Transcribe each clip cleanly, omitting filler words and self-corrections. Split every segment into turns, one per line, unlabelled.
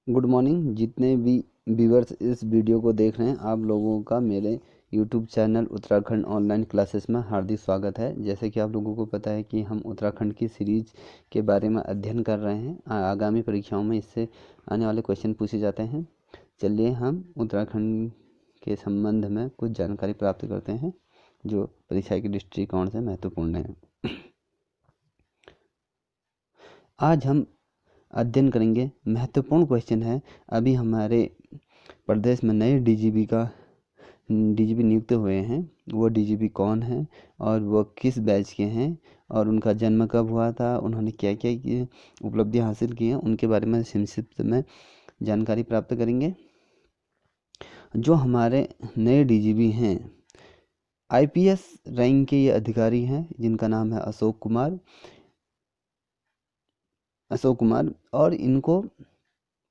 Good morning जितने भी viewers इस वीडियो को देख रहे हैं, आप लोगों का मेरे YouTube channel Uttarakhand online classes में हार्दिक स्वागत है। जैसे कि आप लोगों को पता है कि हम उत्तराखंड की सीरीज के बारे में अध्ययन कर रहे हैं। आगामी परीक्षाओं में इससे आने वाले क्वेश्चन पूछे जाते हैं। चलिए हम उत्तराखंड के संबंध में कुछ जानकारी प्राप्त करते हैं जो परीक्षा के दृष्टिकोण से महत्वपूर्ण है। आज हम अध्ययन करेंगे, महत्वपूर्ण क्वेश्चन है। अभी हमारे प्रदेश में नए डीजीपी नियुक्त हुए हैं। वो डीजीपी कौन है और वो किस बैच के हैं और उनका जन्म कब हुआ था, उन्होंने क्या क्या उपलब्धियां हासिल की हैं, उनके बारे में संक्षिप्त में जानकारी प्राप्त करेंगे। जो हमारे नए डीजीपी हैं, आईपीएस रैंक के ये अधिकारी हैं जिनका नाम है अशोक कुमार और इनको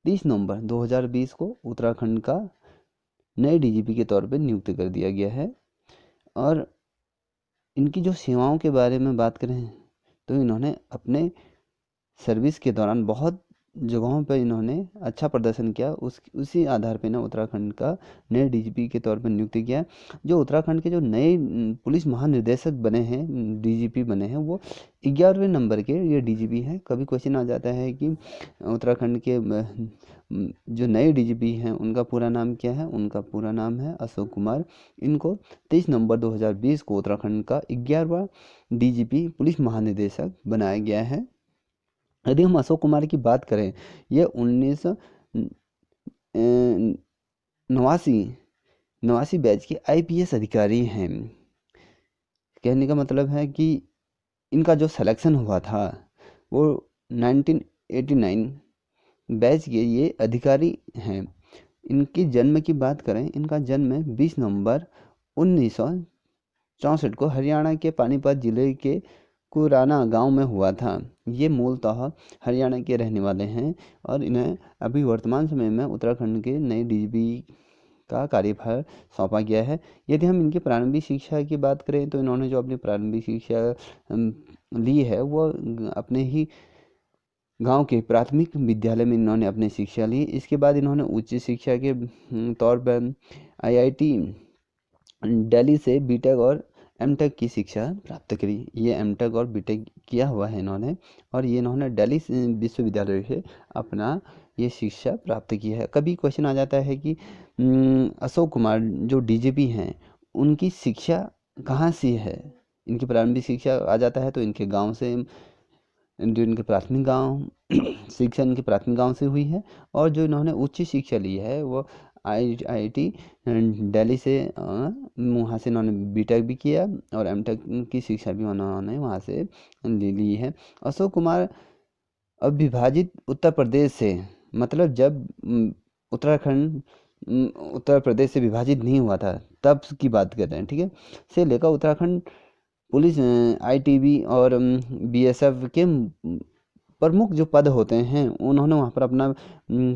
30 नवंबर 2020 को उत्तराखंड का नए डीजीपी के तौर पर नियुक्त कर दिया गया है। और इनकी जो सेवाओं के बारे में बात करें तो इन्होंने अपने सर्विस के दौरान बहुत जगहों पर इन्होंने अच्छा प्रदर्शन किया। उसी आधार पर इन्हें उत्तराखंड का नए डीजीपी के तौर पर नियुक्त किया। जो उत्तराखंड के जो नए पुलिस महानिदेशक बने हैं, डीजीपी बने हैं, वो 11वें नंबर के ये डीजीपी हैं। कभी क्वेश्चन आ जाता है कि उत्तराखंड के जो नए डीजीपी हैं उनका पूरा नाम क्या है। उनका पूरा नाम है अशोक कुमार। इनको 23 नवंबर 2020 को उत्तराखंड का 11वां डीजीपी पुलिस महानिदेशक बनाया गया है। यदि हम अशोक कुमार की बात करें, ये 1989 बैच के आईपीएस अधिकारी हैं। कहने का मतलब है कि इनका जो सिलेक्शन हुआ था वो 1989 बैच के ये अधिकारी हैं। इनके जन्म की बात करें, इनका जन्म 20 नवंबर 1964 को हरियाणा के पानीपत जिले के कुराना गांव में हुआ था। ये मूलतः हरियाणा के रहने वाले हैं और इन्हें अभी वर्तमान समय में उत्तराखंड के नए डीजीपी का कार्यभार सौंपा गया है। यदि हम इनकी प्रारंभिक शिक्षा की बात करें तो इन्होंने जो अपनी प्रारंभिक शिक्षा ली है वो अपने ही गांव के प्राथमिक विद्यालय में इन्होंने अपनी शिक्षा ली। इसके बाद इन्होंने उच्च शिक्षा के तौर पर आईआईटी दिल्ली से बीटेक और एमटेक की शिक्षा प्राप्त करी। ये एमटेक और बीटेक किया हुआ है इन्होंने, और ये इन्होंने दिल्ली विश्वविद्यालय से अपना ये शिक्षा प्राप्त की है। कभी क्वेश्चन आ जाता है कि अशोक कुमार जो डीजीपी हैं उनकी शिक्षा कहाँ से है। इनकी प्रारंभिक शिक्षा आ जाता है तो इनके गांव से, जो इनके प्राथमिक गांव शिक्षा इनके प्राथमिक गांव से हुई है। और जो इन्होंने उच्च शिक्षा ली है वो आईआईटी दिल्ली से, वहाँ से इन्होंने बीटेक भी किया और एमटेक की शिक्षा भी उन्होंने वहाँ से ली है। अशोक कुमार अविभाजित उत्तर प्रदेश से, मतलब जब उत्तर प्रदेश से विभाजित नहीं हुआ था तब की बात कर रहे हैं, ठीक है, से लेकर उत्तराखंड पुलिस आईटीबी और बीएसएफ के प्रमुख जो पद होते हैं उन्होंने वहाँ पर अपना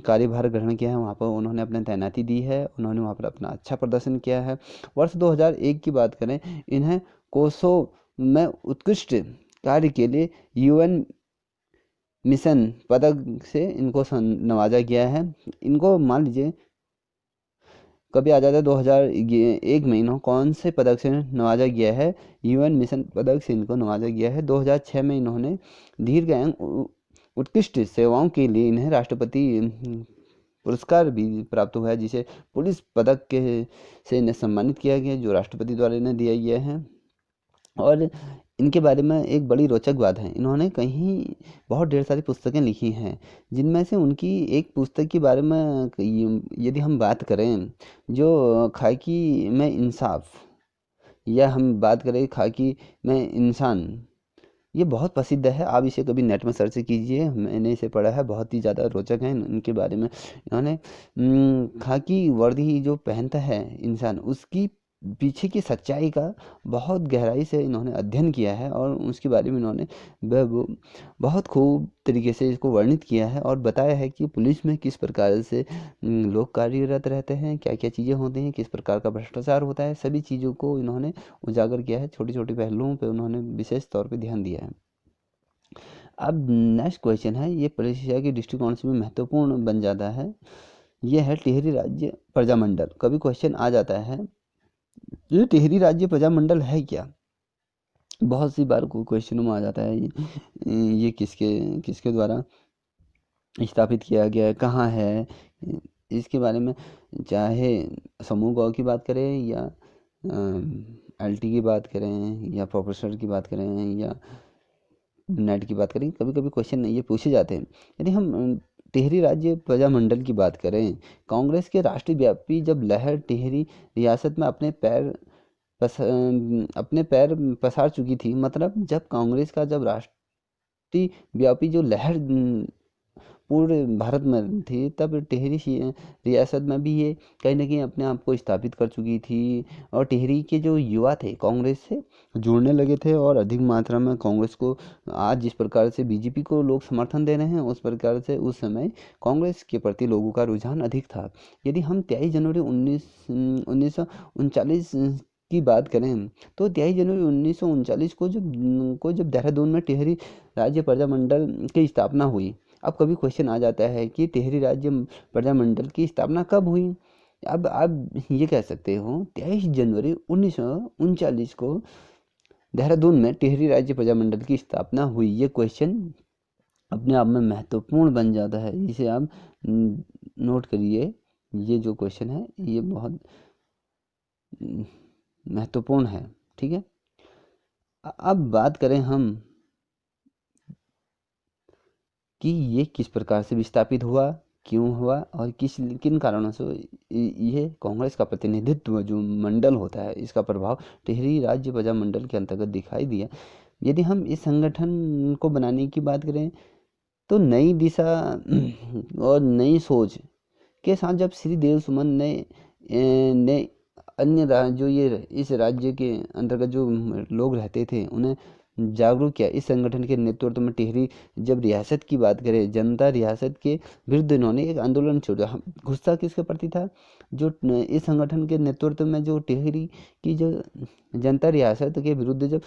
कार्यभार ग्रहण किया है। वहाँ पर उन्होंने अपनी तैनाती दी है, उन्होंने वहाँ पर अपना अच्छा प्रदर्शन किया है। वर्ष 2001 की बात करें, इन्हें कोसो में उत्कृष्ट कार्य के लिए यूएन मिशन पदक से इनको नवाजा गया है। इनको मान लीजिए कभी आ जाता है 2001 में इन्हों कौन से पदक से नवाजा गया है, यूएन मिशन पदक से इनको नवाजा गया है। 2006 में इन्होंने दीर्घ एवं उत्कृष्ट सेवाओं के लिए इन्हें राष्ट्रपति पुरस्कार भी प्राप्त हुआ है, जिसे पुलिस पदक के से इन्हें सम्मानित किया गया, जो राष्ट्रपति द्वारा इन्हें दिया गया है। और इनके बारे में एक बड़ी रोचक बात है, इन्होंने कहीं बहुत ढेर सारी पुस्तकें लिखी हैं, जिनमें से उनकी एक पुस्तक के बारे में यदि हम बात करें, जो खाकी में इंसाफ, या हम बात करें खाकी में इंसान, ये बहुत प्रसिद्ध है। आप इसे कभी नेट में सर्च कीजिए, मैंने इसे पढ़ा है, बहुत ही ज़्यादा रोचक है। इनके बारे में इन्होंने खाकी वर्दी जो पहनता है इंसान, उसकी पीछे की सच्चाई का बहुत गहराई से इन्होंने अध्ययन किया है और उसके बारे में इन्होंने बहुत खूब तरीके से इसको वर्णित किया है और बताया है कि पुलिस में किस प्रकार से लोग कार्यरत रहते हैं, क्या क्या चीज़ें होती हैं, किस प्रकार का भ्रष्टाचार होता है। सभी चीज़ों को इन्होंने उजागर किया है, छोटी छोटी पहलुओं पर उन्होंने विशेष तौर पर ध्यान दिया है। अब नेक्स्ट क्वेश्चन है, ये परीक्षा के दृष्टिकोण से भी महत्वपूर्ण बन जाता है। ये है टिहरी राज्य प्रजामंडल। कभी क्वेश्चन आ जाता है, ये टिहरी राज्य प्रजामंडल है क्या? बहुत सी बार क्वेश्चनों में आ जाता है ये किसके किसके द्वारा स्थापित किया गया है, कहाँ है, इसके बारे में चाहे समूह गौ की बात करें या एलटी की बात करें या प्रोफेसर की बात करें या नेट की बात करें, कभी कभी क्वेश्चन ये पूछे जाते हैं। यदि हम टिहरी राज्य प्रजामंडल की बात करें, कांग्रेस के राष्ट्रीय व्यापी जब लहर टिहरी रियासत में अपने पैर पसार चुकी थी, मतलब जब कांग्रेस का जब राष्ट्रीय व्यापी जो लहर पूरे भारत में थी, तब टिहरी रियासत में भी ये कहीं ना कहीं अपने आप को स्थापित कर चुकी थी। और टिहरी के जो युवा थे कांग्रेस से जुड़ने लगे थे और अधिक मात्रा में कांग्रेस को, आज जिस प्रकार से बीजेपी को लोग समर्थन दे रहे हैं, उस प्रकार से उस समय कांग्रेस के प्रति लोगों का रुझान अधिक था। यदि हम 23 जनवरी 1939 की बात करें, तो 23 जनवरी 1939 को जब देहरादून में टिहरी राज्य प्रजामंडल की स्थापना हुई। अब कभी क्वेश्चन आ जाता है कि टिहरी राज्य प्रजामंडल की स्थापना कब हुई? अब आप ये कह सकते हो 23 जनवरी 1939 को देहरादून में टिहरी राज्य प्रजामंडल की स्थापना हुई। ये क्वेश्चन अपने आप में महत्वपूर्ण बन जाता है, इसे आप नोट करिए। ये जो क्वेश्चन है ये बहुत महत्वपूर्ण है, ठीक है। अब बात करें हम कि ये किस प्रकार से विस्थापित हुआ, क्यों हुआ और किन कारणों से ये कांग्रेस का प्रतिनिधित्व जो मंडल होता है, इसका प्रभाव टिहरी राज्य प्रजामंडल के अंतर्गत दिखाई दिया। यदि हम इस संगठन को बनाने की बात करें, तो नई दिशा और नई सोच के साथ जब श्री देव सुमन ने अन्य जो ये इस राज्य के अंतर्गत जो लोग रहते थे उन्हें जागरूक किया। इस संगठन के नेतृत्व में टिहरी, जब रियासत की बात करें, जनता रियासत के विरुद्ध इन्होंने एक आंदोलन छेड़ा। गुस्सा किसके प्रति था? जो इस संगठन के नेतृत्व में जो टिहरी की जो जनता रियासत के विरुद्ध जब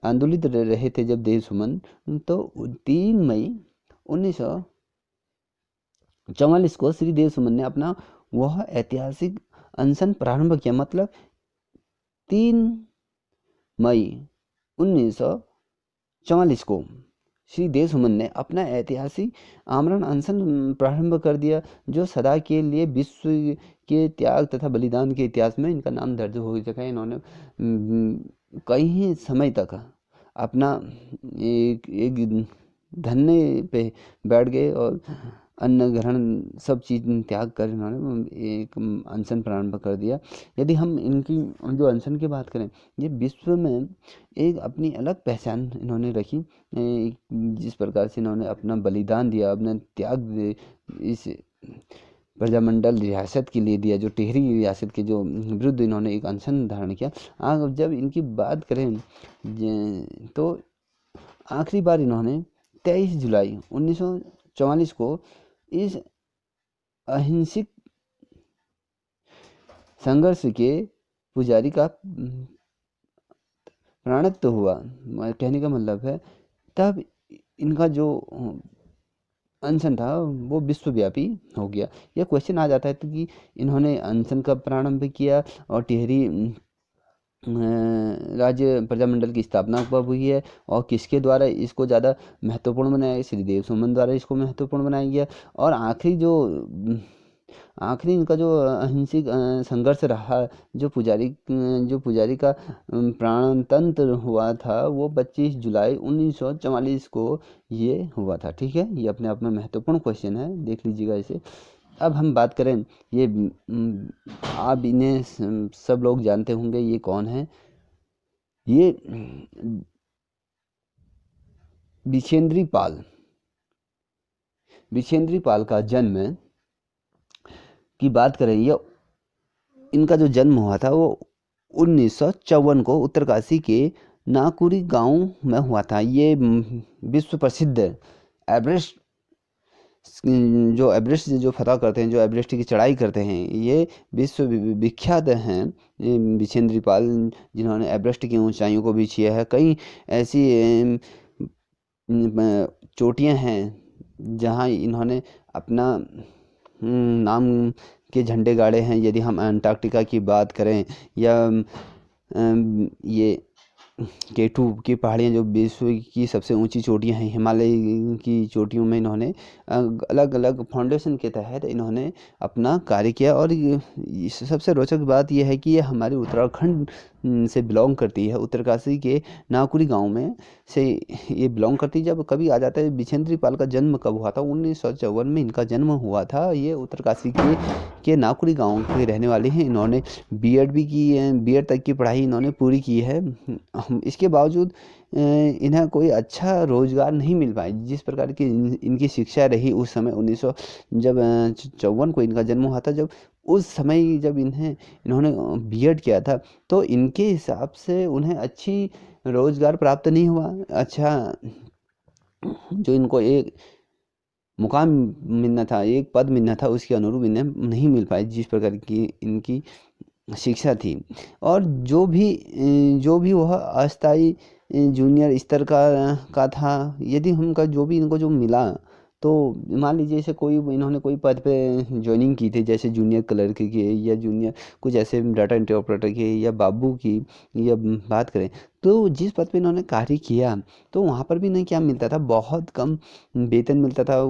आंदोलित रहे थे जब देव सुमन, तो 3 मई 1944 को श्री देव सुमन ने अपना वह ऐतिहासिक अनशन प्रारंभ किया। मतलब 3 मई 1944 को श्री देव सुमन ने अपना ऐतिहासिक आमरण अनशन प्रारंभ कर दिया, जो सदा के लिए विश्व के त्याग तथा बलिदान के इतिहास में इनका नाम दर्ज हो चुका है। इन्होंने कई समय तक अपना एक धरने पे बैठ गए और अन्न ग्रहण सब चीज़ त्याग कर इन्होंने एक अनशन प्रारंभ कर दिया। यदि हम इनकी जो अनशन की बात करें, ये विश्व में एक अपनी अलग पहचान इन्होंने रखी। जिस प्रकार से इन्होंने अपना बलिदान दिया, अपना त्याग इस प्रजामंडल रियासत के लिए दिया, जो टिहरी रियासत के जो विरुद्ध इन्होंने एक अनशन धारण किया। जब इनकी बात करें तो आखिरी बार इन्होंने 23 जुलाई 1944 को इस अहिंसक संघर्ष के पुजारी का प्राणत्व हुआ। कहने का मतलब है तब इनका जो अनशन था वो विश्वव्यापी हो गया। यह क्वेश्चन आ जाता है तो कि इन्होंने अनशन कब प्रारंभ किया और टिहरी राज्य प्रजामंडल की स्थापना कब हुई है और किसके द्वारा इसको ज़्यादा महत्वपूर्ण बनाया गया? श्री देव सुमन द्वारा इसको महत्वपूर्ण बनाया गया। और आखिरी इनका जो अहिंसक संघर्ष रहा, जो पुजारी का प्राणतंत्र हुआ था, वो 25 जुलाई 1944 को ये हुआ था, ठीक है। ये अपने आप में महत्वपूर्ण क्वेश्चन है, देख लीजिएगा इसे। अब हम बात करें, ये आप इन्हें सब लोग जानते होंगे, ये कौन है? ये बिछेंद्री पाल का जन्म की बात करें, या इनका जो जन्म हुआ था वो 1954 को उत्तरकाशी के नाकुरी गांव में हुआ था। ये विश्व प्रसिद्ध एवरेस्ट जो फतह करते हैं, जो एवरेस्ट की चढ़ाई करते हैं, ये विश्व विख्यात हैं बिछेंद्री पाल, जिन्होंने एवरेस्ट की ऊंचाइयों को भी छुआ है। कई ऐसी चोटियां हैं जहां इन्होंने अपना नाम के झंडे गाड़े हैं। यदि हम अंटार्कटिका की बात करें या ये केटू की पहाड़ियाँ जो विश्व की सबसे ऊंची चोटियाँ हैं, हिमालय की चोटियों में इन्होंने अलग अलग फाउंडेशन के तहत इन्होंने अपना कार्य किया। और सबसे रोचक बात यह है कि ये हमारे उत्तराखंड से बिलोंग करती है। उत्तरकाशी के नाकुरी गांव में से ये बिलोंग करती है। जब कभी आ जाता है बिछेंद्री पाल का जन्म कब हुआ था, 1954 में इनका जन्म हुआ था। ये उत्तरकाशी के नाकुरी गांव के रहने वाले हैं। इन्होंने बीएड भी की है, बीएड तक की पढ़ाई इन्होंने पूरी की है। इसके बावजूद इन्हें कोई अच्छा रोजगार नहीं मिल पाया। जिस प्रकार की इनकी शिक्षा रही उस समय 1900 जब 54 को इनका जन्म हुआ था, जब उस समय जब इन्होंने बीएड किया था, तो इनके हिसाब से उन्हें अच्छी रोजगार प्राप्त नहीं हुआ। अच्छा, जो इनको एक मुकाम मिलना था, एक पद मिलना था, उसके अनुरूप इन्हें नहीं मिल पाई जिस प्रकार की इनकी शिक्षा थी। और जो भी वह अस्थाई जूनियर स्तर का था। यदि उनका जो भी इनको जो मिला, तो मान लीजिए जैसे कोई इन्होंने कोई पद पे ज्वाइनिंग की थी, जैसे जूनियर क्लर्क की या जूनियर कुछ ऐसे डाटा एंट्री ऑपरेटर की या बाबू की या बात करें, तो जिस पद पे इन्होंने कार्य किया, तो वहाँ पर भी इन्हें क्या मिलता था, बहुत कम वेतन मिलता था।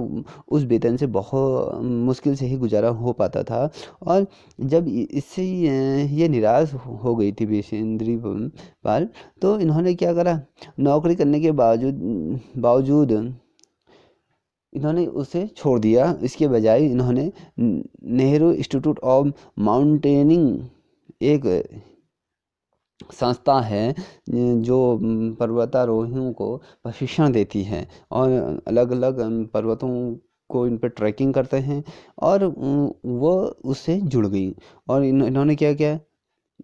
उस वेतन से बहुत मुश्किल से ही गुजारा हो पाता था। और जब इससे ये निराश हो गई थी बेसेंद्री पाल, तो इन्होंने क्या करा, नौकरी करने के बावजूद इन्होंने उसे छोड़ दिया। इसके बजाय इन्होंने नेहरू इंस्टीट्यूट ऑफ माउंटेनिंग एक संस्था है जो पर्वतारोहियों को प्रशिक्षण देती है और अलग अलग पर्वतों को इन पर ट्रैकिंग करते हैं। और वो उससे जुड़ गई। और इन्होंने क्या किया,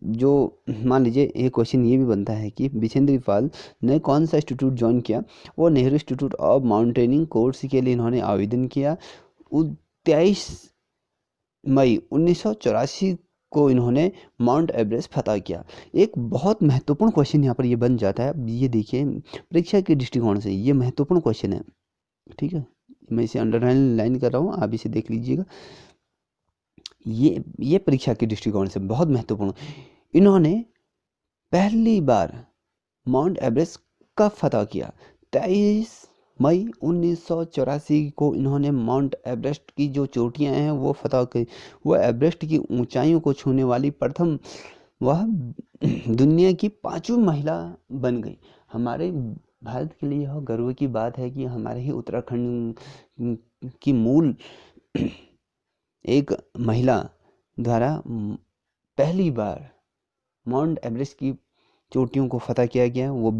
जो मान लीजिए एक क्वेश्चन ये भी बनता है कि बिछेंद्री पाल ने कौन सा इंस्टीट्यूट ज्वाइन किया। वो Nehru institute of mountaineering course के लिए इन्होंने आवेदन किया। 23 मई 1984 को इन्होंने माउंट एवरेस्ट फतह किया। एक बहुत महत्वपूर्ण क्वेश्चन यहाँ पर ये बन जाता है। अब ये देखिए, परीक्षा के दृष्टिकोण से ये महत्वपूर्ण क्वेश्चन है। ठीक है, मैं इसे अंडरलाइन कर रहा हूँ, आप इसे देख लीजिएगा। ये परीक्षा के दृष्टिकोण से बहुत महत्वपूर्ण। इन्होंने पहली बार माउंट एवरेस्ट कब फतह किया? 23 मई 1984 को इन्होंने माउंट एवरेस्ट की जो चोटियां हैं वो फतह की। वह एवरेस्ट की ऊंचाइयों को छूने वाली प्रथम, वह दुनिया की 5वीं महिला बन गई। हमारे भारत के लिए यह गर्व की बात है कि हमारे ही उत्तराखंड की मूल एक महिला द्वारा पहली बार माउंट एवरेस्ट की चोटियों को फतह किया गया। वो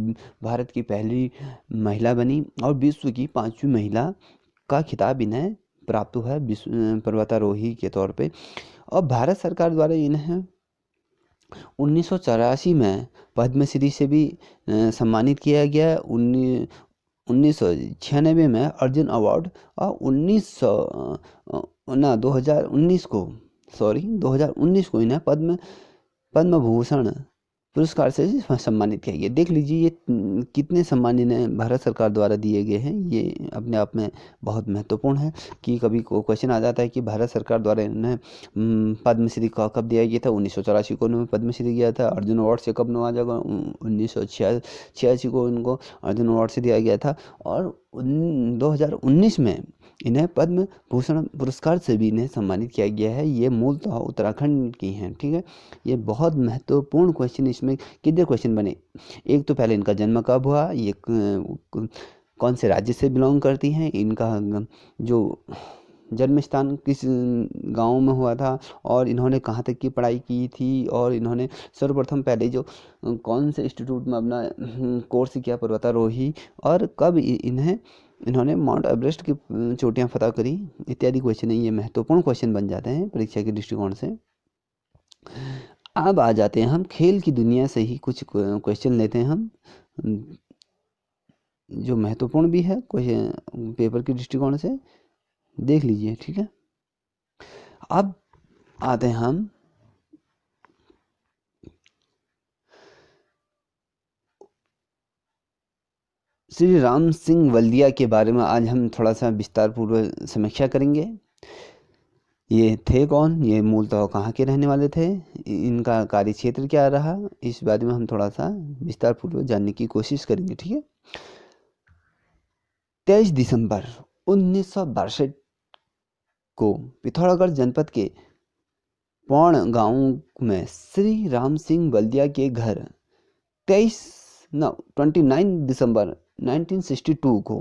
भारत की पहली महिला बनी और विश्व की 5वीं महिला का खिताब इन्हें प्राप्त हुआ है विश्व पर्वतारोही के तौर पे। और भारत सरकार द्वारा इन्हें 1984 में पद्मश्री से भी सम्मानित किया गया। 1996 में अर्जुन अवार्ड और 2019 को इन्हें पद्म भूषण पुरस्कार से सम्मानित किया गया। देख लीजिए ये कितने सम्मान इन्हें भारत सरकार द्वारा दिए गए हैं। ये अपने आप में बहुत महत्वपूर्ण है कि कभी को क्वेश्चन आ जाता है कि भारत सरकार द्वारा इन्हें पद्मश्री का कब दिया गया था। 1984 को इन्हें पद्मश्री दिया था। अर्जुन अवार्ड से कब नवाजा गया? 1986 को इनको अर्जुन अवार्ड से दिया गया था। और 2019 में इन्हें पद्म भूषण पुरस्कार से भी इन्हें सम्मानित किया गया है। ये मूलतः उत्तराखंड की हैं। ठीक है, ये बहुत महत्वपूर्ण क्वेश्चन। इसमें कितने क्वेश्चन बने? एक तो पहले इनका जन्म कब हुआ, ये कौन से राज्य से बिलोंग करती हैं, इनका जो जन्म स्थान किस गांव में हुआ था, और इन्होंने कहाँ तक की पढ़ाई की थी, और इन्होंने सर्वप्रथम पहले जो कौन से इंस्टीट्यूट में अपना कोर्स किया पर्वतारोही, और कब इन्होंने माउंट एवरेस्ट की चोटियां फतह करी, इत्यादि क्वेश्चन है। ये महत्वपूर्ण क्वेश्चन बन जाते हैं परीक्षा के दृष्टिकोण से। अब आ जाते हैं हम खेल की दुनिया से ही कुछ क्वेश्चन लेते हैं हम, जो महत्वपूर्ण भी है क्वेश्चन पेपर के दृष्टिकोण से। देख लीजिए, ठीक है। अब आते हैं हम श्री राम सिंह वल्दिया के बारे में आज हम थोड़ा सा विस्तार पूर्वक समीक्षा करेंगे। ये थे कौन, ये मूलतः कहाँ के रहने वाले थे, इनका कार्य क्षेत्र क्या रहा, इस बारे में हम थोड़ा सा विस्तार पूर्वक जानने की कोशिश करेंगे। ठीक है। 23 दिसंबर 1962 को पिथौरागढ़ जनपद के पौड़ गांव में श्री राम सिंह बल्दिया के घर 29 दिसंबर 1962 को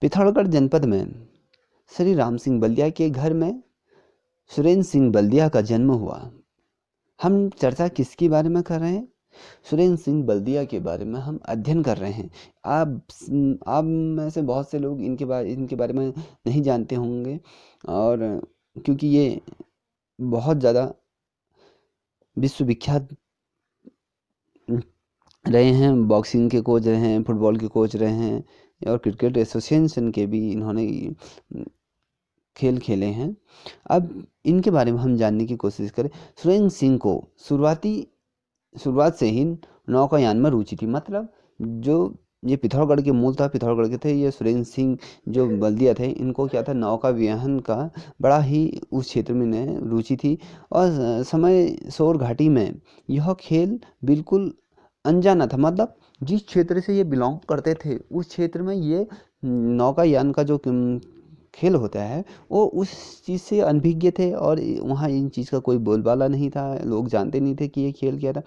पिथौरागढ़ जनपद में श्री राम सिंह बल्दिया के घर में सुरेंद्र सिंह बल्दिया का जन्म हुआ। हम चर्चा किसके बारे में कर रहे हैं? सुरेंद्र सिंह बल्दिया के बारे में हम अध्ययन कर रहे हैं। आप में से बहुत से लोग इनके बारे में नहीं जानते होंगे, और क्योंकि ये बहुत ज़्यादा विश्वविख्यात रहे हैं, बॉक्सिंग के कोच रहे हैं, फुटबॉल के कोच रहे हैं, और क्रिकेट एसोसिएशन के भी इन्होंने खेल खेले हैं। अब इनके बारे में हम जानने की कोशिश करें। सुरेंद्र सिंह को शुरुआत से ही नौकायान में रुचि थी। मतलब जो ये पिथौरागढ़ के मूलतः पिथौरागढ़ के थे, ये सुरेंद्र सिंह जो बल्दिया थे, इनको क्या था, नौका विहान का बड़ा ही उस क्षेत्र में इन्हें रुचि थी। और समय सोर घाटी में यह खेल बिल्कुल अनजाना था। मतलब जिस क्षेत्र से ये बिलोंग करते थे, उस क्षेत्र में ये नौकायान का जो खेल होता है वो उस चीज़ से अनभिज्ञ थे, और वहाँ इन चीज़ का कोई बोलबाला नहीं था, लोग जानते नहीं थे कि ये खेल क्या था।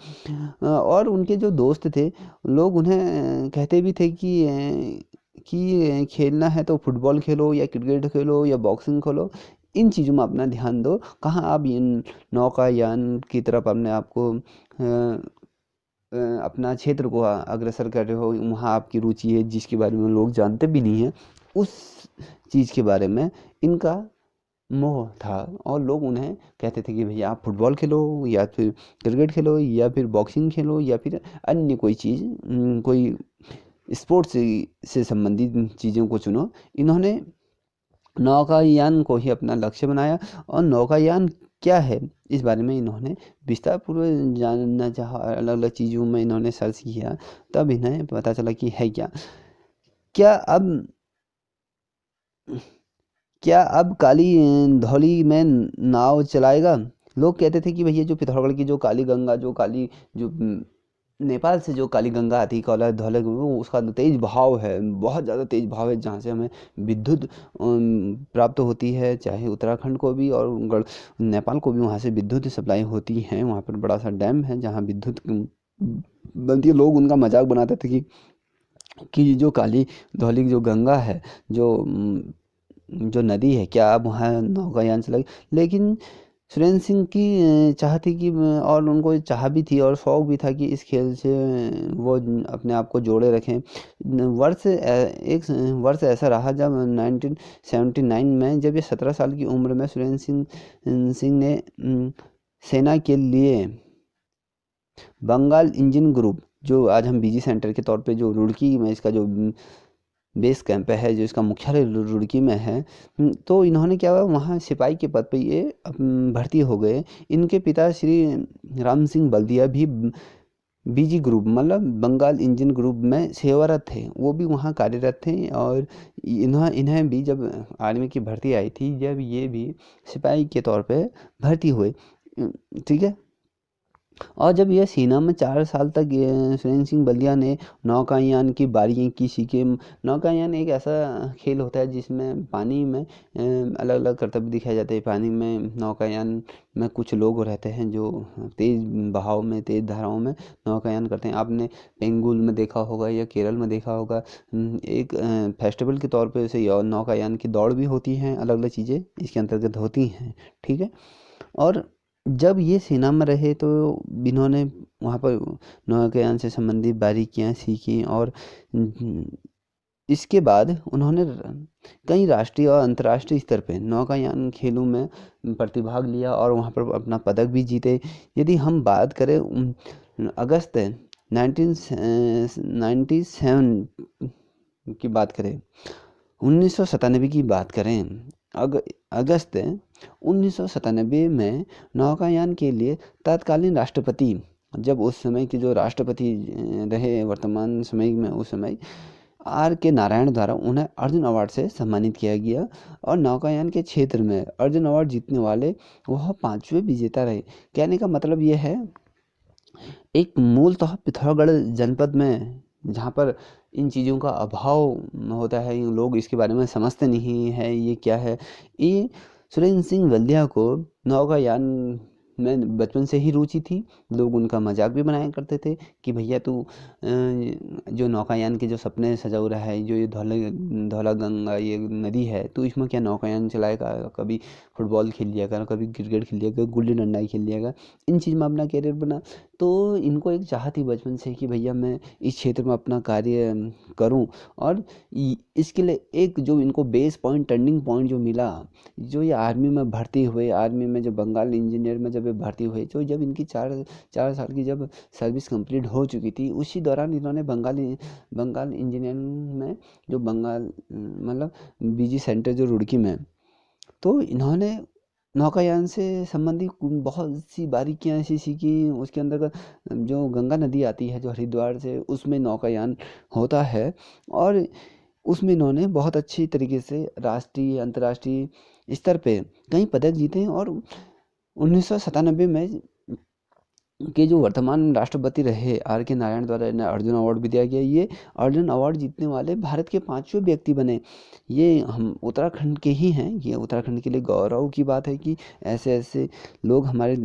और उनके जो दोस्त थे, लोग उन्हें कहते भी थे कि खेलना है तो फुटबॉल खेलो या क्रिकेट खेलो या बॉक्सिंग खेलो, इन चीज़ों में अपना ध्यान दो। कहाँ आप इन नौकायान की तरफ अपने आप को अपना क्षेत्र को अग्रसर कर रहे हो, वहाँ आपकी रुचि है जिसके बारे में लोग जानते भी नहीं हैं, उस चीज़ के बारे में इनका मोह था। और लोग उन्हें कहते थे कि भैया आप फुटबॉल खेलो या फिर क्रिकेट खेलो या फिर बॉक्सिंग खेलो या फिर अन्य कोई चीज़, कोई स्पोर्ट्स से संबंधित चीज़ों को चुनो। इन्होंने नौकायान को ही अपना लक्ष्य बनाया, और नौकायान क्या है इस बारे में इन्होंने विस्तार पूर्वक जानना चाहा। अलग अलग चीज़ों में इन्होंने सर्च किया, तब इन्हें पता चला कि है क्या। क्या अब क्या अब काली धौली में नाव चलाएगा? लोग कहते थे कि भैया जो पिथौरागढ़ की जो काली गंगा, जो नेपाल से जो काली गंगा आती है, काला धौला, वो उसका तेज बहाव है, बहुत ज़्यादा तेज बहाव है, जहाँ से हमें विद्युत प्राप्त होती है, चाहे उत्तराखंड को भी और नेपाल को भी वहाँ से विद्युत सप्लाई होती है। वहाँ पर बड़ा सा डैम है जहाँ विद्युत बनती है। लोग उनका मजाक बनाते थे कि जो काली धौली जो गंगा है, जो नदी है, क्या अब वहाँ नौकायान चलाएगी? लेकिन सुरेंद्र सिंह की चाह थी कि, और उनको चाह भी थी और शौक भी था कि इस खेल से वो अपने आप को जोड़े रखें। एक वर्ष ऐसा रहा जब 1979 में, जब ये 17 साल की उम्र में सुरेंद्र सिंह ने सेना के लिए बंगाल इंजन ग्रुप, जो आज हम बीजी सेंटर के तौर पे जो रुड़की में इसका जो बेस कैंप है, जो इसका मुख्यालय रुड़की में है, तो इन्होंने क्या हुआ, वहाँ सिपाही के पद पे ये भर्ती हो गए। इनके पिता श्री राम सिंह बल्दिया भी बीजी ग्रुप मतलब बंगाल इंजन ग्रुप में सेवारत थे, वो भी वहाँ कार्यरत थे। और इन्हें भी जब आर्मी की भर्ती आई थी, जब ये भी सिपाही के तौर पे भर्ती हुए, ठीक है। और जब यह सेना में 4 साल तक सुरेंद्र सिंह बल्दिया ने नौकायान की बारीकी सीखे। नौकायान एक ऐसा खेल होता है जिसमें पानी में अलग अलग कर्तव्य दिखाए जाते हैं। पानी में नौकायान में कुछ लोग रहते हैं जो तेज़ बहाव में, तेज़ धाराओं में नौकायान करते हैं। आपने पेंगुल में देखा होगा या केरल में देखा होगा, एक फेस्टिवल के तौर पर उसे नौकायान की दौड़ भी होती हैं, अलग अलग चीज़ें इसके अंतर्गत होती हैं, ठीक है। और जब ये सेना में रहे तो इन्होंने वहाँ पर नौकायान से संबंधित बारीकियाँ सीखी, और इसके बाद उन्होंने कई राष्ट्रीय और अंतर्राष्ट्रीय स्तर पे नौकायान खेलों में प्रतिभाग लिया और वहाँ पर अपना पदक भी जीते। यदि हम बात करें अगस्त 1997 की बात करें, 1997 की बात करें, अगस्त 1997 में नौकायान के लिए तत्कालीन राष्ट्रपति, जब उस समय के जो राष्ट्रपति रहे वर्तमान समय में, उस समय आर के नारायण द्वारा उन्हें अर्जुन अवार्ड से सम्मानित किया गया और नौकायान के क्षेत्र में अर्जुन अवार्ड जीतने वाले वह 5वें विजेता रहे। कहने का मतलब ये है, एक मूलतः पिथौरागढ़ जनपद में जहाँ पर इन चीज़ों का अभाव होता है, इन लोग इसके बारे में समझते नहीं है ये क्या है, ये सुरेंद्र सिंह वल्दिया को नौकायान में बचपन से ही रुचि थी। लोग उनका मजाक भी बनाया करते थे कि भैया तू जो नौकायान के जो सपने सजा रहा है, जो ये धौला गंगा ये नदी है, तो इसमें क्या नौकायान चलाएगा, कभी फुटबॉल खेल लिया कर, कभी क्रिकेट खेल लिया कर, गुल्ली डंडा खेल लिया कर, इन चीज़ में अपना कैरियर बना। तो इनको एक चाहत थी बचपन से कि भैया मैं इस क्षेत्र में अपना कार्य करूं। और इसके लिए एक जो इनको बेस पॉइंट, टर्निंग पॉइंट जो मिला, जो ये आर्मी में भर्ती हुए, आर्मी में जो बंगाल इंजीनियर में जब ये भर्ती हुए, तो जब इनकी चार साल की जब सर्विस कंप्लीट हो चुकी थी, उसी दौरान इन्होंने बंगाल इंजीनियरिंग में जो बंगाल मतलब बीजी सेंटर जो रुड़की में, तो इन्होंने नौकायान से संबंधित बहुत सी बारीकियां ऐसी सीखी। उसके अंतर्गत जो गंगा नदी आती है जो हरिद्वार से, उसमें नौकायान होता है और उसमें इन्होंने बहुत अच्छी तरीके से राष्ट्रीय अंतर्राष्ट्रीय स्तर पे कई पदक जीते हैं। और 1997 में के जो वर्तमान राष्ट्रपति रहे आर के नारायण द्वारा इन्हें अर्जुन अवार्ड भी दिया गया। ये अर्जुन अवार्ड जीतने वाले भारत के 5वें व्यक्ति बने। ये हम उत्तराखंड के ही हैं। ये उत्तराखंड के लिए गौरव की बात है कि ऐसे ऐसे लोग हमारे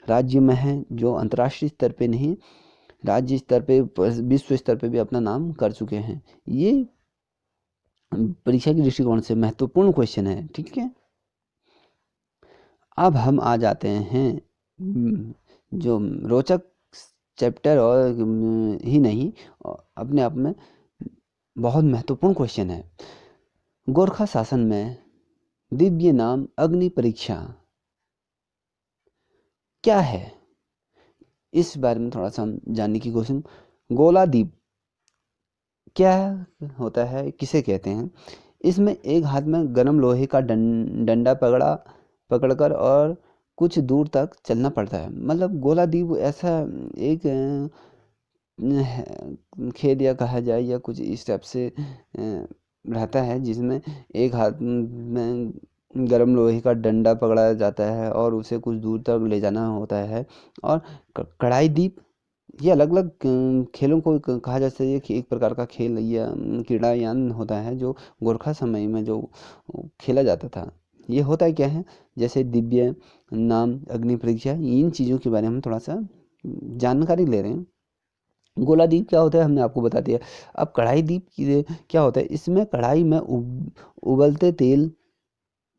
राज्य में हैं जो अंतर्राष्ट्रीय स्तर पे नहीं, राज्य स्तर पे, विश्व स्तर पे भी अपना नाम कर चुके हैं। ये परीक्षा के दृष्टिकोण से महत्वपूर्ण क्वेश्चन है। ठीक है, अब हम आ जाते हैं जो रोचक चैप्टर और ही नहीं, अपने आप में बहुत महत्वपूर्ण क्वेश्चन है। गोरखा शासन में दिव्य नाम अग्नि परीक्षा क्या है, इस बारे में थोड़ा सा हम जानने की कोशिश। गोलादीप क्या होता है, किसे कहते हैं? इसमें एक हाथ में गर्म लोहे का डंडा पकड़कर और कुछ दूर तक चलना पड़ता है। मतलब गोलादीप ऐसा एक खेल या कहा जाए या कुछ इस टाइप से रहता है, जिसमें एक हाथ में गर्म लोहे का डंडा पकड़ा जाता है और उसे कुछ दूर तक ले जाना होता है। और कढ़ाई दीप, ये अलग अलग खेलों को कहा जा सकता है कि एक प्रकार का खेल या क्रीड़ायान होता है जो गोरखा समय में जो खेला जाता था। ये होता है क्या है, जैसे दिव्य नाम अग्नि परीक्षा, इन चीज़ों के बारे में हम थोड़ा सा जानकारी ले रहे हैं। गोला दीप क्या होता है हमने आपको बता दिया। अब कढ़ाई दीप क्या होता है, इसमें कढ़ाई में उबलते तेल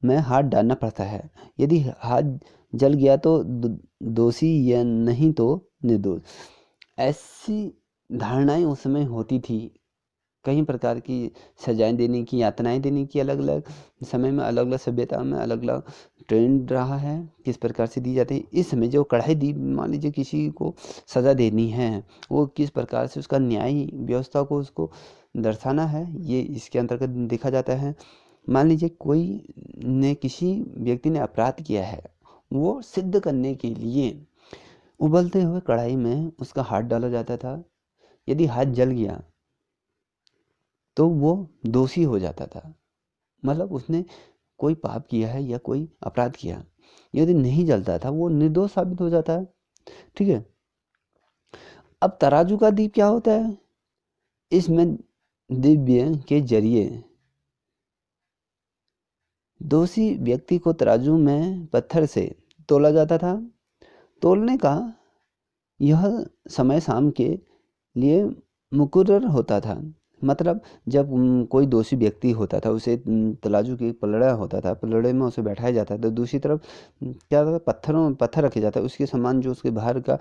में हाथ डालना पड़ता है। यदि हाथ जल गया तो दोषी या नहीं तो निर्दोष। ऐसी धारणाएं उस समय होती थी। कई प्रकार की सजाएं देने की, यातनाएं देने की, अलग अलग समय में अलग अलग सभ्यता में अलग अलग ट्रेंड रहा है, किस प्रकार से दी जाती है। इस समय जो कढ़ाई दी, मान लीजिए किसी को सज़ा देनी है, वो किस प्रकार से उसका न्याय व्यवस्था को उसको दर्शाना है, ये इसके अंतर्गत देखा जाता है। मान लीजिए कोई ने, किसी व्यक्ति ने अपराध किया है, वो सिद्ध करने के लिए उबलते हुए कढ़ाई में उसका हाथ डाला जाता था। यदि हाथ जल गया तो वो दोषी हो जाता था, मतलब उसने कोई पाप किया है या कोई अपराध किया। यदि नहीं जलता था वो निर्दोष साबित हो जाता है। ठीक है, अब तराजू का दीप क्या होता है, इसमें दिव्य के जरिए दोषी व्यक्ति को तराजू में पत्थर से तोला जाता था। तोलने का यह समय शाम के लिए मुकर्रर होता था। मतलब जब कोई दोषी व्यक्ति होता था, उसे तराजू की पलड़ा होता था, पलड़े में उसे बैठाया जाता था, तो दूसरी तरफ क्या होता था, पत्थर रखे जाता है, उसके समान जो उसके बाहर का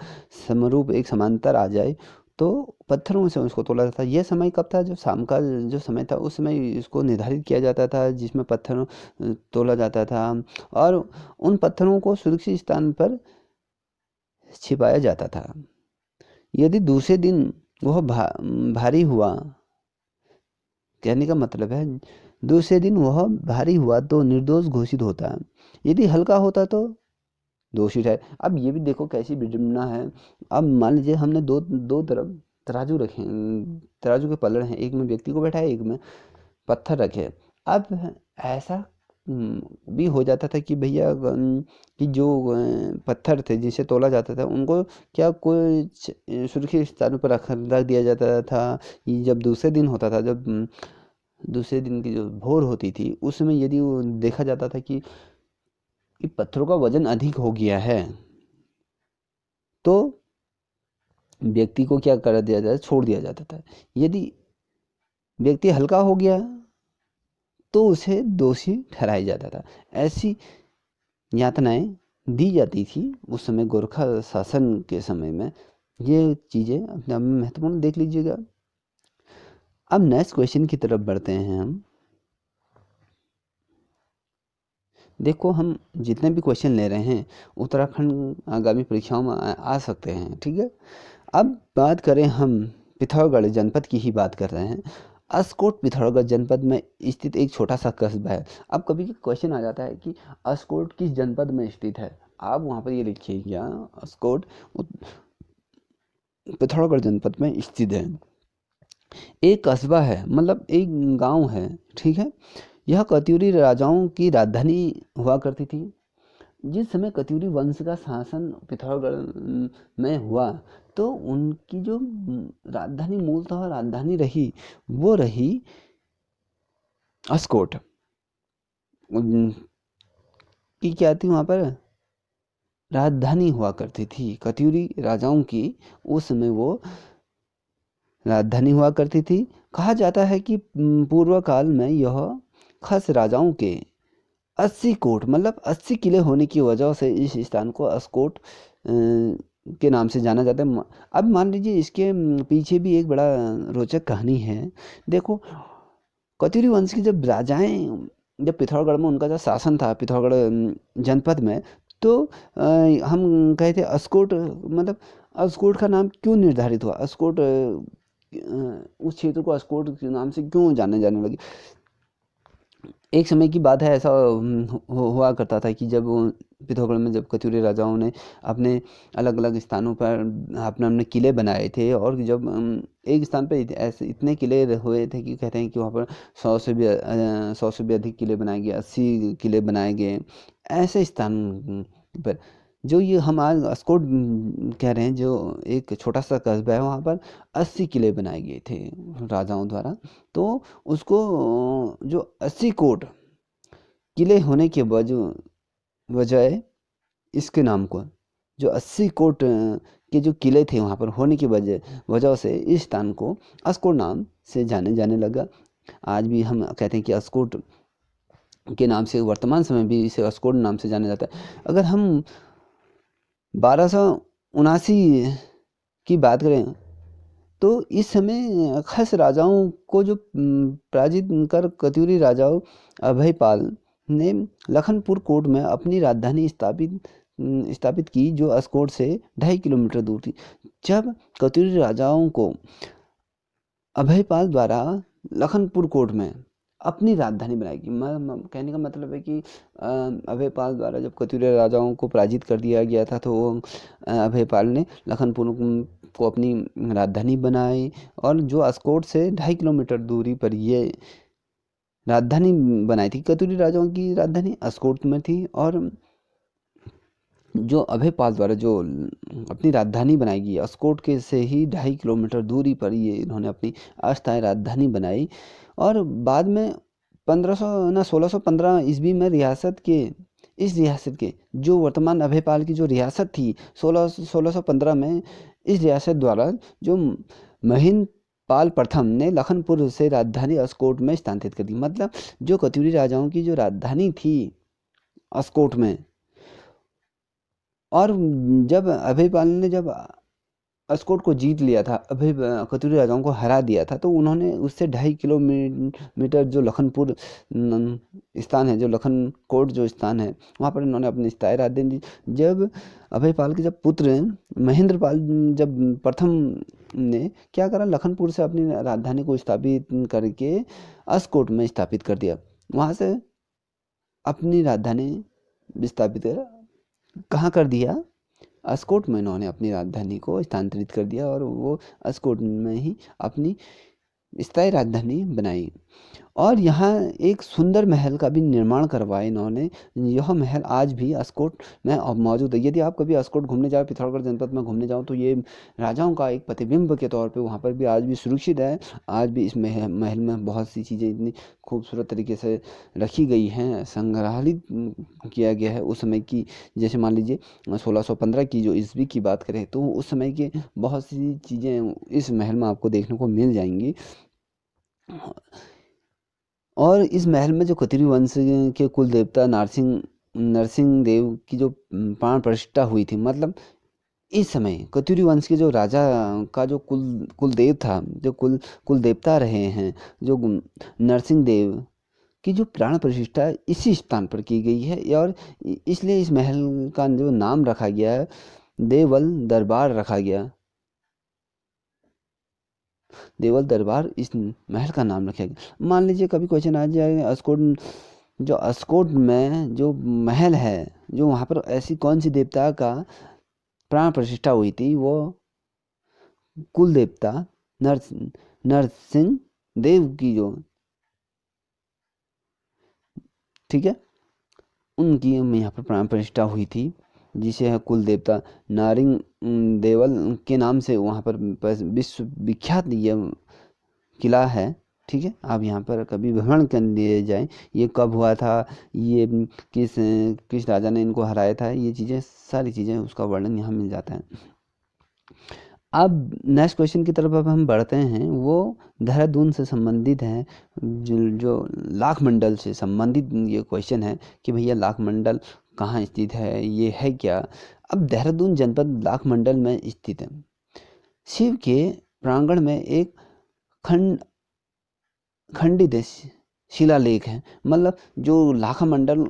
समरूप एक समांतर आ जाए, तो पत्थरों से उसको तोला जाता था। यह समय कब था, जो शाम का जो समय था, उस समय इसको निर्धारित किया जाता था, जिसमें पत्थरों तोला जाता था और उन पत्थरों को सुरक्षित स्थान पर छिपाया जाता था। यदि दूसरे दिन वह भारी हुआ, कहने का मतलब है दूसरे दिन वह भारी हुआ तो निर्दोष घोषित होता है। यदि हल्का होता तो दोषी है। अब ये भी देखो कैसी विडंबना है। अब मान लीजिए हमने दो तरफ तराजू रखे, तराजू के पलड़ हैं, एक में व्यक्ति को बैठाए, एक में पत्थर रखे। अब ऐसा भी हो जाता था कि भैया कि जो पत्थर थे जिसे तोला जाता था उनको क्या कुछ सुरक्षित स्थानों पर रख दिया जाता था। जब दूसरे दिन होता था, जब दूसरे दिन की जो भोर होती थी, उस समय यदि वो देखा जाता था कि पत्थरों का वजन अधिक हो गया है, तो व्यक्ति को क्या कर दिया जाता, छोड़ दिया जाता था। यदि व्यक्ति हल्का हो गया तो उसे दोषी ठहराया जाता था। ऐसी यातनाएं दी जाती थी उस समय गोरखा शासन के समय में। ये चीज़ें अपने आप में महत्वपूर्ण देख लीजिएगा। अब नेक्स्ट क्वेश्चन की तरफ बढ़ते हैं हम। देखो, हम जितने भी क्वेश्चन ले रहे हैं उत्तराखंड आगामी परीक्षाओं में आ सकते हैं, ठीक है। अब बात करें, हम पिथौरागढ़ जनपद की ही बात कर रहे हैं। अस्कोट पिथौरागढ़ जनपद में स्थित एक छोटा सा कस्बा है। अब कभी क्वेश्चन आ जाता है कि अस्कोट किस जनपद में स्थित है, आप वहाँ पर ये लिखिए क्या, अस्कोट पिथौरागढ़ जनपद में स्थित है। एक कस्बा है, मतलब एक गांव है, ठीक है। यह कत्यूरी राजाओं की राजधानी हुआ करती थी। जिस समय कत्यूरी वंश का शासन पिथौरागढ़ में हुआ, तो उनकी जो राजधानी मूलतः राजधानी रही, वो रही अस्कोट। की क्या थी वहाँ पर, राजधानी हुआ करती थी कत्यूरी राजाओं की। उस समय वो राजधानी हुआ करती थी। कहा जाता है कि पूर्व काल में यह खस राजाओं के 80 कोट, मतलब 80 किले होने की वजह से इस स्थान को अस्कोट के नाम से जाना जाता है। अब मान लीजिए इसके पीछे भी एक बड़ा रोचक कहानी है। देखो, कत्यूरी वंश की जब राजाएं, जब पिथौरागढ़ में उनका जो शासन था पिथौरागढ़ जनपद में, तो हम कहे थे अस्कोट, मतलब अस्कोट का नाम क्यों निर्धारित हुआ, अस्कोट उस क्षेत्र को अस्कोट के नाम से क्यों जाने लगे। एक समय की बात है, ऐसा हुआ करता था कि जब पिथौरागढ़ में जब कत्यूरी राजाओं ने अपने अलग अलग स्थानों पर अपने अपने किले बनाए थे, और जब एक स्थान पर ऐसे इतने किले हुए थे कि कहते हैं कि वहाँ पर 100 से भी अधिक किले बनाए गए, 80 किले बनाए गए। ऐसे स्थान पर जो ये हम आज अस्कोट कह रहे हैं, जो एक छोटा सा कस्बा है, वहाँ पर 80 किले बनाए गए थे राजाओं द्वारा। तो उसको जो 80 कोट किले होने के बजाय इसके नाम को, जो 80 कोट के जो किले थे वहाँ पर होने की वजह से इस स्थान को अस्कोट नाम से जाने लगा। आज भी हम कहते हैं कि अस्कोट के नाम से, वर्तमान समय भी इसे अस्कोट नाम से जाना जाता है। अगर हम 1279 की बात करें, तो इस समय खस राजाओं को जो पराजित कर कत्यूरी राजाओं अभयपाल ने लखनपुर कोट में अपनी राजधानी स्थापित की, जो अस्कोट से 2.5 किलोमीटर दूर थी। जब कत्यूरी राजाओं को अभयपाल द्वारा लखनपुर कोट में अपनी राजधानी बनाएगी, कहने का मतलब है कि अभयपाल द्वारा जब कत्यूरी राजाओं को पराजित कर दिया गया था, तो वो अभयपाल ने लखनपुर को अपनी राजधानी बनाई, और जो अस्कोट से 2.5 किलोमीटर दूरी पर ये राजधानी बनाई थी। कत्यूरी राजाओं की राजधानी अस्कोट में थी, और जो अभयपाल द्वारा जो अपनी राजधानी बनाएगी अस्कोट के से ही 2.5 किलोमीटर दूरी पर ये इन्होंने अपनी अस्थायी राजधानी बनाई। और बाद में 1615 ईस्वी में इस रियासत के जो वर्तमान अभयपाल की जो रियासत थी, 1615 में इस रियासत द्वारा जो महीन पाल प्रथम ने लखनपुर से राजधानी अस्कोट में स्थानांतरित कर दी। मतलब जो कत्यूरी राजाओं की जो राजधानी थी अस्कोट में, और जब अभयपाल ने जब अस्कोट को जीत लिया था, कत्यूरी राजाओं को हरा दिया था, तो उन्होंने उससे 2.5 किलोमीटर जो लखनपुर स्थान है, जो लखनकोट जो स्थान है, वहाँ पर इन्होंने अपनी स्थायी राजधानी दी। जब अभयपाल के जब पुत्र महेंद्रपाल जब प्रथम ने क्या करा, लखनपुर से अपनी राजधानी को स्थापित करके अस्कोट में स्थापित कर दिया। वहाँ से अपनी राजधानी विस्थापित कहाँ कर दिया, अस्कोट में इन्होंने अपनी राजधानी को स्थानांतरित कर दिया और वो अस्कोट में ही अपनी स्थायी राजधानी बनाई। और यहाँ एक सुंदर महल का भी निर्माण करवाया इन्होंने। यह महल आज भी अस्कोट में मौजूद है। यदि आप कभी अस्कोट घूमने जाओ, पिथौरागढ़ जनपद में घूमने जाओ, तो ये राजाओं का एक प्रतिबिंब के तौर पे वहाँ पर भी आज भी सुरक्षित है। आज भी इस महल में बहुत सी चीज़ें इतनी खूबसूरत तरीके से रखी गई हैं, संग्रहित किया गया है उस समय की। जैसे मान लीजिए 1615 की जो ईस्वी की बात करें तो उस समय की बहुत सी चीज़ें इस महल में आपको देखने को मिल जाएंगी। और इस महल में जो कतुरी वंश के कुल देवता नरसिंह देव की जो प्राण प्रतिष्ठा हुई थी, मतलब इस समय कतुरी वंश के जो राजा का जो कुल देव था, जो कुल देवता रहे हैं, जो नरसिंह देव की जो प्राण प्रतिष्ठा इसी स्थान पर की गई है। और इसलिए इस महल का जो नाम रखा गया है, देवल दरबार रखा गया। देवल दरबार इस महल का नाम रखा गया। मान लीजिए कभी क्वेश्चन आ जाए, अस्कोट में जो महल है, जो वहाँ पर ऐसी कौन सी देवता का प्राण प्रतिष्ठा हुई थी, वो कुल देवता नरसिंह देव की जो, ठीक है, उनकी यहाँ पर प्राण प्रतिष्ठा हुई थी, जिसे है कुल देवता नारिंग देवल के नाम से वहाँ पर विश्व विख्यात ये किला है। ठीक है, आप यहाँ पर कभी भ्रमण कर लिए जाएं, ये कब हुआ था, ये किस राजा ने इनको हराया था, ये चीज़ें सारी चीज़ें उसका वर्णन यहाँ मिल जाता है। अब नेक्स्ट क्वेश्चन की तरफ अब हम बढ़ते हैं। वो देहरादून से संबंधित है, जो लाख मंडल से संबंधित ये क्वेश्चन है कि भैया लाख मंडल कहाँ स्थित है, ये है क्या। अब देहरादून जनपद लाख मंडल में स्थित है। शिव के प्रांगण में एक खंडित शिलालेख है। मतलब जो लाखा मंडल,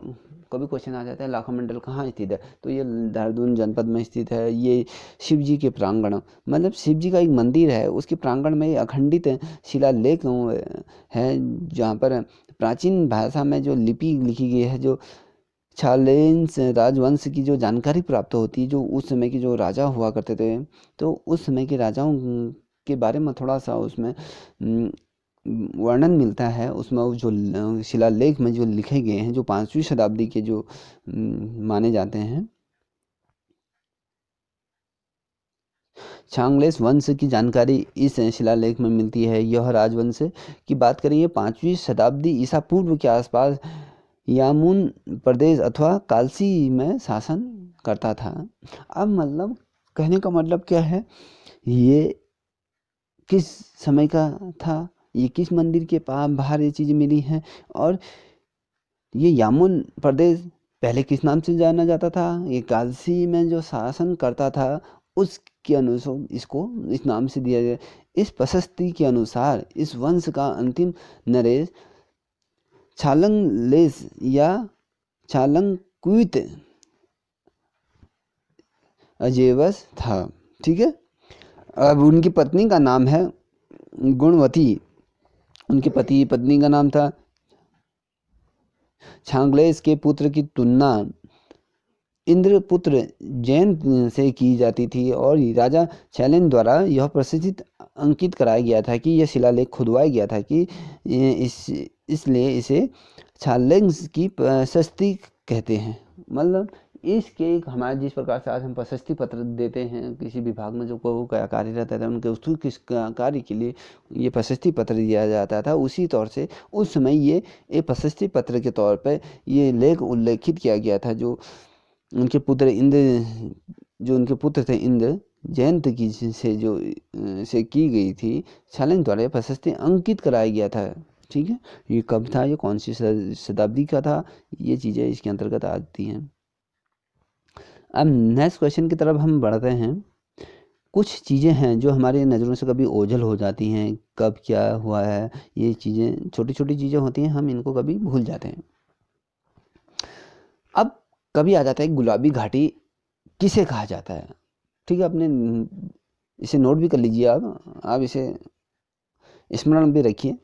कभी क्वेश्चन आ जाता है लाखा मंडल कहाँ स्थित है, तो ये देहरादून जनपद में स्थित है। ये शिव जी के प्रांगण, मतलब शिव जी का एक मंदिर है, उसके प्रांगण में अखंडित शिलालेख है, जहाँ पर प्राचीन भाषा में जो लिपि लिखी गई है, जो छालेंस राजवंश की जो जानकारी प्राप्त होती है, जो उस समय के जो राजा हुआ करते थे, तो उस समय के राजाओं के बारे में थोड़ा सा उसमें वर्णन मिलता है। उसमें जो शिलालेख में जो लिखे गए हैं, जो 5वीं शताब्दी के जो माने जाते हैं, छांगलेस वंश की जानकारी इस शिलालेख में मिलती है। यह राजवंश की बात करें, ये 5वीं शताब्दी ईसा पूर्व के आसपास यामुन प्रदेश अथवा कालसी में शासन करता था। अब मतलब कहने का मतलब क्या है, ये किस समय का था, ये किस मंदिर के बाहर ये चीज़ें मिली हैं, और ये यामुन प्रदेश पहले किस नाम से जाना जाता था, ये कालसी में जो शासन करता था उसके अनुसार इसको इस नाम से दिया गया। इस प्रशस्ति के अनुसार इस वंश का अंतिम नरेश छालंगलेस या छालंगक्वित अजेवस था। ठीक है, अब उनकी पत्नी का नाम है गुणवती। उनके पत्नी का नाम था छांगलेस। के पुत्र की तुलना इंद्रपुत्र जैन से की जाती थी, और राजा शैलेंद्र द्वारा यह प्रसिद्ध अंकित कराया गया था कि यह शिलालेख खुदवाया गया था कि इसलिए इसे छालेंग्स की प्रशस्ति कहते हैं। मतलब इसके एक हमारे जिस प्रकार से आज हम प्रशस्ति पत्र देते हैं किसी विभाग में जो कोई कार्य रहता था, उनके उस किस कार्य के लिए ये प्रशस्ति पत्र दिया जाता था, उसी तौर से उस समय ये एक प्रशस्ति पत्र के तौर पर ये लेख उल्लेखित किया गया था। जो उनके पुत्र थे इंद्र जयंत की से की गई थी, छालेंग द्वारा प्रशस्ति अंकित कराया गया था। ठीक है, ये कब था, ये कौन सी शताब्दी का था, ये चीज़ें इसके अंतर्गत आती हैं। अब नेक्स्ट क्वेश्चन की तरफ हम बढ़ते हैं। कुछ चीज़ें हैं जो हमारी नज़रों से कभी ओझल हो जाती हैं, कब क्या हुआ है, ये चीज़ें छोटी छोटी चीज़ें होती हैं, हम इनको कभी भूल जाते हैं। अब कभी आ जाता है गुलाबी घाटी किसे कहा जाता है। ठीक है, आपने इसे नोट भी कर लीजिए, आप इसे स्मरण भी रखिए।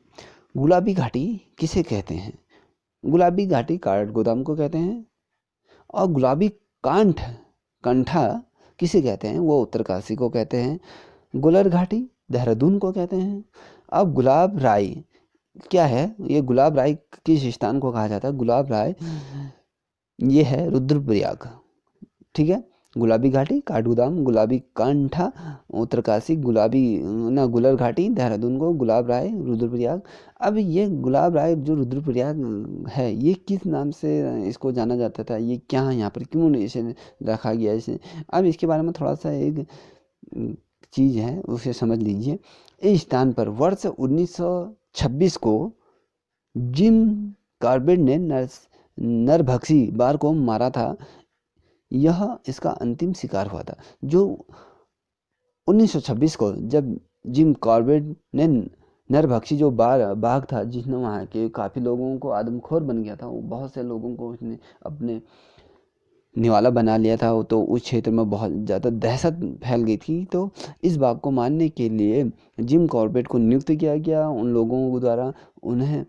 गुलाबी घाटी किसे कहते हैं? गुलाबी घाटी काठ गोदाम को कहते हैं। और गुलाबी कंठा किसे कहते हैं? वो उत्तरकाशी को कहते हैं। गुलर घाटी देहरादून को कहते हैं। अब गुलाब राय क्या है? ये गुलाब राय किस स्थान को कहा जाता है? गुलाब राय ये है रुद्रप्रयाग, ठीक है। गुलाबी घाटी काठगोदाम, गुलाबी कांठा उत्तरकाशी, गुलाबी ना गुलर घाटी देहरादून को, गुलाब राय रुद्रप्रयाग। अब ये गुलाब राय जो रुद्रप्रयाग है, ये किस नाम से इसको जाना जाता था? ये क्या है यहाँ पर, क्यों इसे रखा गया इसे? अब इसके बारे में थोड़ा सा एक चीज़ है, उसे समझ लीजिए। इस स्थान पर वर्ष 1926 को जिम कॉर्बेट ने नरभक्षी बाघ को मारा था। यह इसका अंतिम शिकार हुआ था। जो 1926 को जब जिम कॉर्बेट ने नरभक्षी जो बाघ था, जिसने वहाँ के काफ़ी लोगों को आदमखोर बन गया था, वो बहुत से लोगों को उसने अपने निवाला बना लिया था, तो उस क्षेत्र में बहुत ज़्यादा दहशत फैल गई थी। तो इस बाघ को मारने के लिए जिम कॉर्बेट को नियुक्त किया गया। उन लोगों द्वारा उन्हें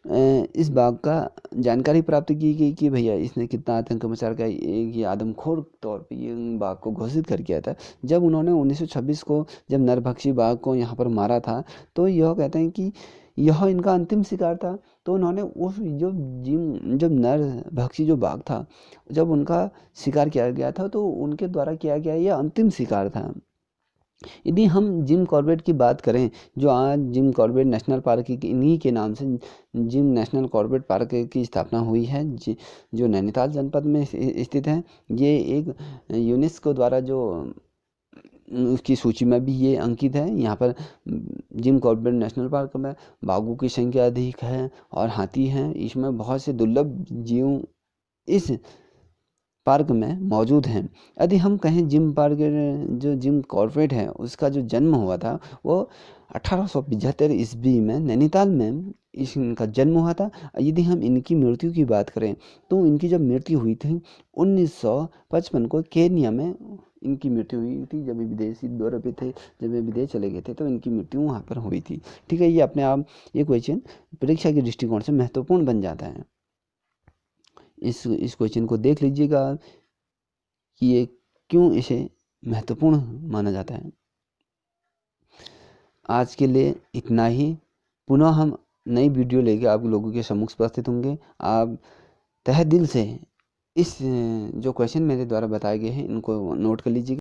इस बाघ का जानकारी प्राप्त की गई कि भैया इसने कितना आतंक मचा रखा है, एक ये आदमखोर तौर पे ये बाघ को घोषित कर किया था। जब उन्होंने 1926 को जब नरभक्षी बाघ को यहाँ पर मारा था, तो यह कहते हैं कि यह इनका अंतिम शिकार था। तो उन्होंने उस जब नरभक्षी जो बाघ था, जब उनका शिकार किया गया था, तो उनके द्वारा किया गया यह अंतिम शिकार था। यदि हम जिम कॉर्बेट की बात करें, जो आज जिम कॉर्बेट नेशनल पार्क इन्हीं के नाम से जिम नेशनल कॉर्बेट पार्क की स्थापना हुई है, जो नैनीताल जनपद में स्थित है। ये एक यूनेस्को द्वारा जो उसकी सूची में भी ये अंकित है। यहाँ पर जिम कॉर्बेट नेशनल पार्क में बाघों की संख्या अधिक है और हाथी हैं। इसमें बहुत से दुर्लभ जीव इस पार्क में मौजूद हैं। यदि हम कहें जिम पार्क जो जिम कॉर्बेट है, उसका जो जन्म हुआ था वो 1875 ईस्वी में नैनीताल में इनका जन्म हुआ था। यदि हम इनकी मृत्यु की बात करें, तो इनकी जब मृत्यु हुई थी 1955 को केन्या में इनकी मृत्यु हुई थी। जब विदेशी दौरे पे थे, जब वे विदेश चले गए थे, तो इनकी मृत्यु वहाँ पर हुई थी, ठीक है। ये अपने आप ये क्वेश्चन परीक्षा के दृष्टिकोण से महत्वपूर्ण बन जाता है। इस क्वेश्चन को देख लीजिएगा कि ये क्यों इसे महत्वपूर्ण माना जाता है। आज के लिए इतना ही। पुनः हम नई वीडियो लेके आप लोगों के सम्मुख उपस्थित होंगे। आप तहे दिल से इस जो क्वेश्चन मेरे द्वारा बताए गए हैं, इनको नोट कर लीजिएगा।